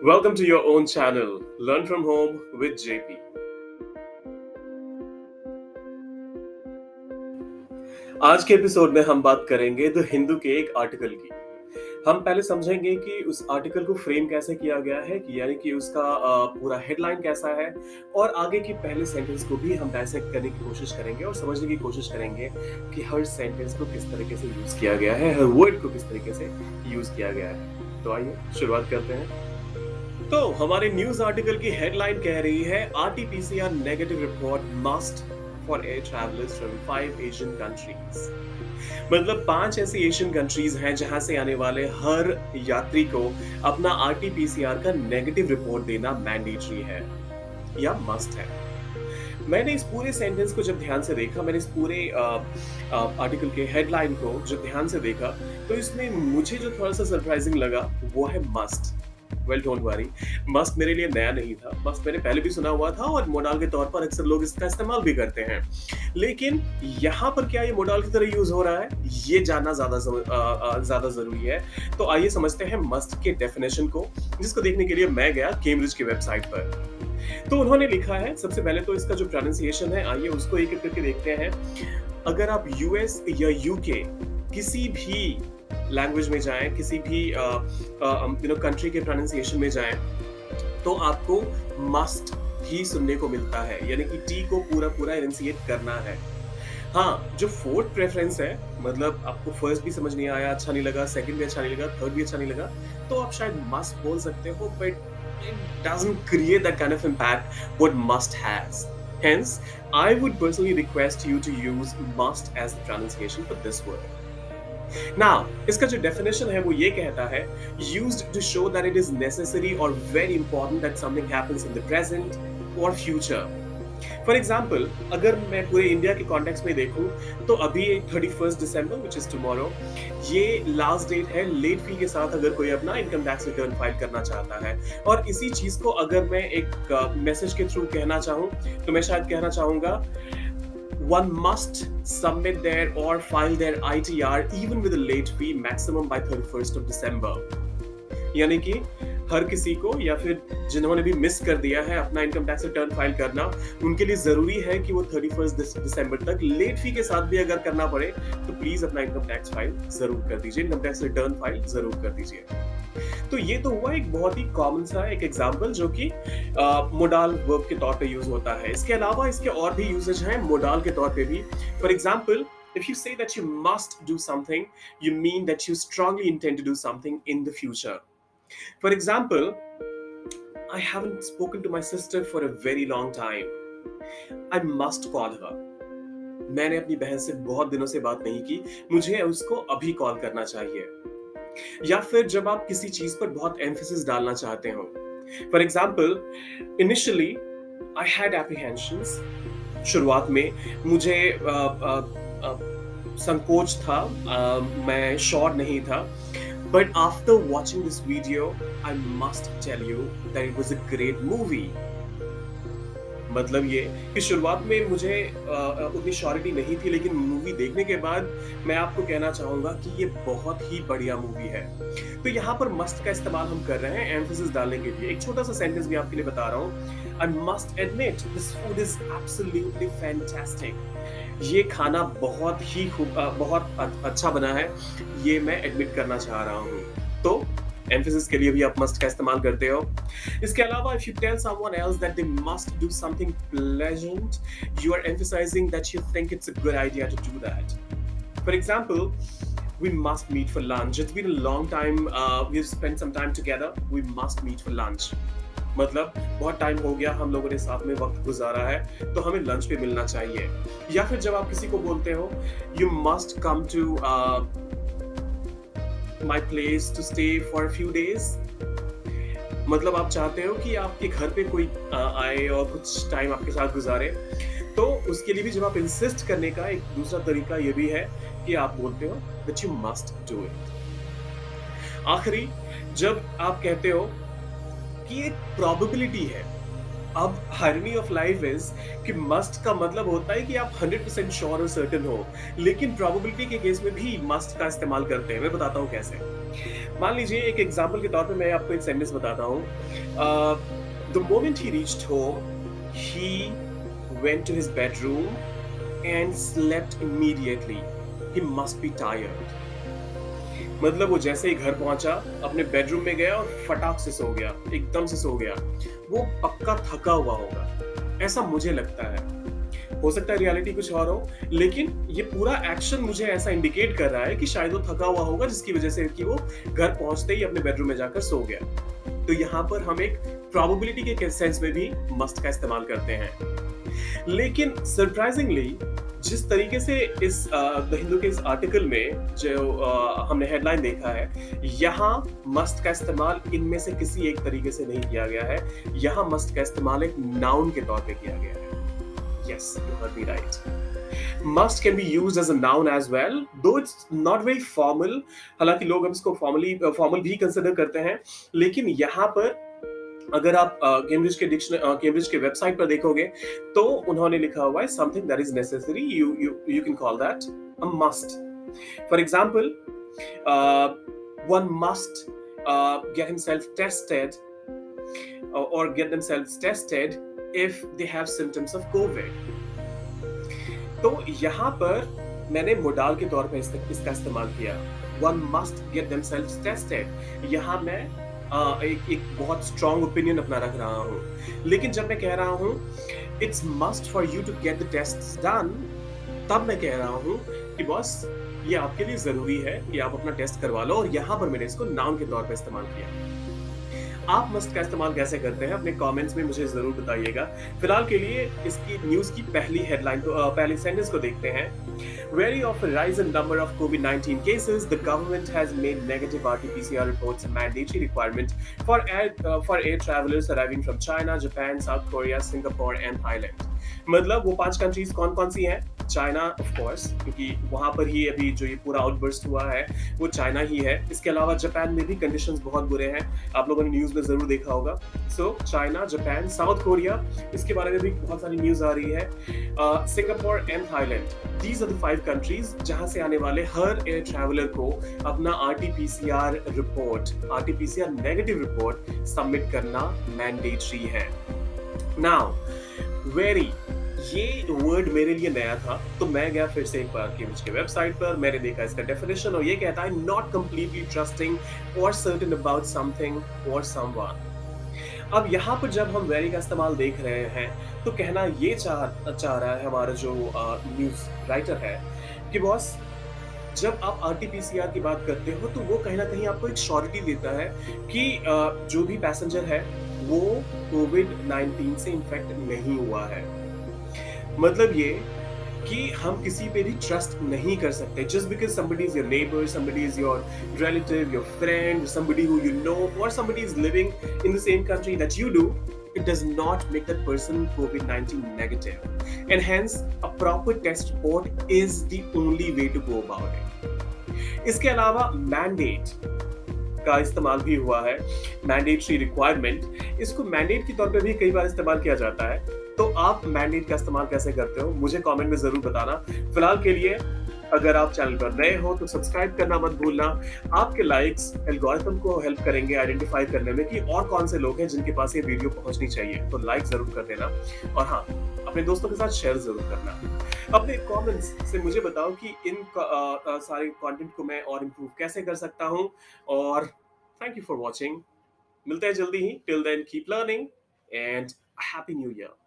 Welcome to your own channel, Learn from Home with JP. आज के episode में हम बात करेंगे द हिंदू के एक आर्टिकल की। हम पहले समझेंगे कि उस आर्टिकल को फ्रेम कैसे किया गया है, कि यानी कि उसका पूरा हेडलाइन कैसा है, और आगे की पहले सेंटेंस को भी हम डायसेक्ट करने की कोशिश करेंगे और समझने की कोशिश करेंगे कि हर सेंटेंस को किस तरीके से यूज किया गया है, हर वर्ड को किस तरीके से यूज किया गया है। तो आइए शुरुआत करते हैं। तो हमारे न्यूज आर्टिकल की हेडलाइन कह रही है RTPCR negative report must for air travellers from 5 Asian countries. मतलब 5 ऐसी एशियन कंट्रीज हैं जहां से आने वाले हर यात्री को अपना आरटीपीसीआर का नेगेटिव रिपोर्ट देना मैंडेटरी है या मस्ट है। मैंने इस पूरे सेंटेंस को जब ध्यान से देखा, मैंने इस पूरे आर्टिकल के हेडलाइन को जब ध्यान से देखा, तो इसमें मुझे जो थोड़ा सा सरप्राइजिंग लगा वो है must. Well don't worry, must मेरे लिए नया नहीं था। मस्ट मैंने पहले भी सुना हुआ था और मोडाल के तौर पर अक्सर लोग इसका इस्तेमाल भी करते हैं। लेकिन यहाँ पर क्या ये मोडाल की तरह यूज हो रहा है, ये जानना ज्यादा जरूरी है। तो आइए समझते हैं मस्ट के डेफिनेशन को, जिसको देखने के लिए मैं गया कैम्ब्रिज की वेबसाइट पर। तो उन्होंने लिखा है, सबसे पहले तो इसका जो प्रोनाउंसिएशन है, आइए उसको एक एक करके देखते हैं। अगर आप यूएस या यूके किसी भी लैंग्वेज में जाएं, किसी भी कंट्री के प्रोनाउंसिएशन में जाएं, तो आपको मस्ट ही सुनने को मिलता है, यानी कि टी को पूरा एनंसिएट करना है। हाँ, जो फोर्थ प्रेफरेंस है, मतलब आपको फर्स्ट भी समझ नहीं आया, अच्छा नहीं लगा, सेकंड भी अच्छा नहीं लगा, थर्ड भी अच्छा नहीं लगा, तो आप शायद मस्ट बोल सकते हो, but it doesn't create that kind of impact what must has. Hence, I would personally request you to use must as the pronunciation for this word. Now, इसका जो definition है वो ये कहता है used to show that it is necessary or very important that something happens in the present or future. For example, अगर मैं पूरे इंडिया के कॉन्टेक्स्ट में देखूं, तो अभी 31 दिसंबर which is tomorrow, ये लास्ट डेट है लेट फी के साथ अगर कोई अपना इनकम टैक्स रिटर्न फाइल करना चाहता है। और इसी चीज को अगर मैं एक मैसेज के थ्रू कहना चाहूं, तो मैं शायद कहना चाहूंगा one must submit their or file their ITR even with a late fee maximum by 31st of December. यानी कि हर किसी को, या फिर जिन्होंने भी मिस कर दिया है अपना इनकम टैक्स रिटर्न फाइल करना, उनके लिए जरूरी है कि वो 31 दिसंबर तक लेट फी के साथ भी अगर करना पड़े तो प्लीज अपना इनकम टैक्स फाइल जरूर कर दीजिए, इनकम टैक्स रिटर्न फाइल जरूर कर दीजिए। तो ये तो हुआ एक बहुत ही कॉमन सा एक एग्जांपल जो कि मोडाल वर्ब के तौर पे यूज होता है। इसके अलावा इसके और भी यूजेज हैं मोडाल के तौर पे भी। For example, if you say that you must do something, you mean that you strongly intend to do something in the future. For example, I haven't spoken to my sister for a very long time. I must call her. मैंने अपनी बहन से बहुत दिनों से बात नहीं की, मुझे उसको अभी कॉल करना चाहिए। या फिर जब आप किसी चीज पर बहुत एम्फेसिस डालना चाहते हो। For example, initially I had apprehensions. शुरुआत में मुझे संकोच था, मैं श्योर नहीं था। But after watching this video, I must tell you that it was a great movie. मतलब ये कि शुरुआत में मुझे उतनी श्योरिटी नहीं थी, लेकिन मूवी देखने के बाद मैं आपको कहना चाहूंगा कि ये बहुत ही बढ़िया मूवी है। तो यहाँ पर मस्ट का इस्तेमाल हम कर रहे हैं एम्फेसिस डालने के लिए। एक छोटा सा सेंटेंस भी आपके लिए बता रहा हूँ। I must admit this food is absolutely fantastic. ये खाना बहुत अच्छा बना है, ये मैं एडमिट करना चाह रहा हूँ। तो एम्फेसिस के लिए भी आप मस्ट का इस्तेमाल करते हो। इसके अलावा if you tell someone else that they must do something pleasant, you are emphasizing that you think it's a good idea to do that. For example, we must meet for lunch. It's been a long time, we've spent some time together. We must meet for lunch. मतलब बहुत time हो गया हम लोगों ने साथ में वक्त गुजारा है, तो हमें लंच पे मिलना चाहिए। या फिर जब आप किसी को बोलते हो you must come to my place to stay for a few days, मतलब आप चाहते हो कि आपके घर पे कोई आए और कुछ टाइम आपके साथ गुजारे। तो उसके लिए भी जब आप इंसिस्ट करने का एक दूसरा तरीका ये भी है कि आप बोलते हो that you must do it। आखिरी, जब आप कहते हो कि एक प्रोबेबिलिटी है, अब हायरनी ऑफ लाइफ इज कि मस्ट का मतलब होता है कि आप 100% श्योर और सर्टेन हो, लेकिन प्रोबेबिलिटी के केस में भी मस्ट का इस्तेमाल करते हैं। मैं बताता हूँ कैसे। मान लीजिए एक एग्जांपल के तौर पे मैं आपको एक सेंटेंस बताता हूँ। The moment he reached home, he went to his bedroom and slept immediately. He must be tired. मतलब वो जैसे ही घर पहुंचा, अपने बेडरूम में गया और फटाक से सो गया, एकदम से सो गया। वो पक्का थका हुआ होगा, ऐसा मुझे लगता है। हो सकता है रियलिटी कुछ और हो, लेकिन ये पूरा एक्शन मुझे ऐसा इंडिकेट कर रहा है कि शायद वो थका हुआ होगा, जिसकी वजह से कि वो घर पहुंचते ही अपने बेडरूम में जाकर सो गया। तो यहाँ पर हम एक प्रोबेबिलिटी के सेंस में भी मस्ट का इस्तेमाल करते हैं। लेकिन सरप्राइजिंगली जिस तरीके से इस द हिंदू के इस आर्टिकल में जो हमने हेडलाइन देखा है, यहाँ मस्ट का इस्तेमाल इनमें से किसी एक तरीके से नहीं किया गया है। यहाँ मस्ट का इस्तेमाल एक नाउन के तौर पे किया गया है। Yes, you heard me right. Must can be used as a noun as well, though it's not very formal. हालांकि लोग हम इसको फॉर्मल भी कंसिडर करते हैं, लेकिन यहाँ पर अगर आप कैम्ब्रिज के वेबसाइट पर देखोगे तो उन्होंने लिखा हुआ है something that is necessary, you can call that a must. For example, one must get himself tested or get themselves tested if they have symptoms of COVID. तो यहाँ पर मैंने मोडाल के तौर पे इसका इस्तेमाल किया। One must get themselves tested। यहाँ मैं एक बहुत स्ट्रॉन्ग ओपिनियन अपना रख रहा हूँ, लेकिन जब मैं कह रहा हूँ it's must for you to get the test done, तब मैं कह रहा हूँ कि बॉस ये आपके लिए जरूरी है कि आप अपना टेस्ट करवा लो, और यहाँ पर मैंने इसको नाउन के तौर पे इस्तेमाल किया। आप मस्ट का इस्तेमाल कैसे करते हैं अपने कमेंट्स में मुझे जरूर बताइएगा। फिलहाल के लिए इसकी न्यूज की पहली हेडलाइन को पहले सेंटेंस को देखते हैं। Wary of a rise in number of COVID-19 cases, the government has made negative RT-PCR reports a mandatory requirement for air travelers arriving from China, Japan, South Korea, Singapore and Thailand। मतलब वो 5 countries कौन कौन सी हैं? China of course, क्योंकि वहां पर ही अभी जो ये पूरा आउटबर्स्ट हुआ है वो चाइना ही है। इसके अलावा जापान में भी कंडीशंस बहुत बुरे हैं, आप लोगों ने न्यूज में जरूर देखा होगा। So China, Japan, south Korea, इसके बारे में भी बहुत सारी न्यूज आ रही है। Singapore and Thailand, these are the 5 countries जहां से आने वाले हर एयर ट्रैवलर को अपना RTPCR report, RTPCR negative report submit करना मैंडेटरी है। नाउ वेरी, ये वर्ड मेरे लिए नया था, तो मैं गया फिर से एक बार केम्ब्रिज के वेबसाइट पर, मैंने देखा इसका डेफिनेशन, और ये कहता है नॉट कंप्लीटली ट्रस्टिंग और सर्टेन अबाउट समथिंग और समवन। अब यहाँ पर जब हम वेरी का इस्तेमाल देख रहे हैं तो कहना ये चाह रहा है हमारा जो न्यूज राइटर है कि बॉस जब आप आरटीपीसीआर की बात करते हो तो वो कहीं ना कहीं आपको एक श्योरिटी देता है कि जो भी पैसेंजर है वो कोविड-19 से इन्फेक्ट नहीं हुआ है। मतलब ये कि हम किसी पे भी ट्रस्ट नहीं कर सकते just because somebody is your neighbor, somebody is your relative, your friend, somebody who you know, or somebody is living in the same country that you do. It does not make that person COVID-19 negative, and hence a proper test report is the only way to go about it. इसके अलावा mandate का इस्तेमाल भी हुआ है, mandatory requirement. इसको mandate के तौर पे भी कई बार इस्तेमाल किया जाता है। तो आप मैंडेट का इस्तेमाल कैसे करते हो मुझे कमेंट में जरूर बताना। फिलहाल के लिए अगर आप चैनल पर नए हो तो सब्सक्राइब करना मत भूलना। आपके लाइक्स एल्गोरिथम को हेल्प करेंगे आइडेंटिफाई करने में कि और कौन से लोग हैं जिनके पास ये वीडियो पहुंचनी चाहिए, तो लाइक जरूर कर देना। और हाँ, अपने दोस्तों के साथ शेयर जरूर करना। अपने कमेंट्स से मुझे बताओ कि इन सारे कंटेंट को मैं और इम्प्रूव कैसे कर सकता हूँ। और थैंक यू फॉर वॉचिंग। मिलते हैं जल्दी ही। Till then keep learning and happy new year.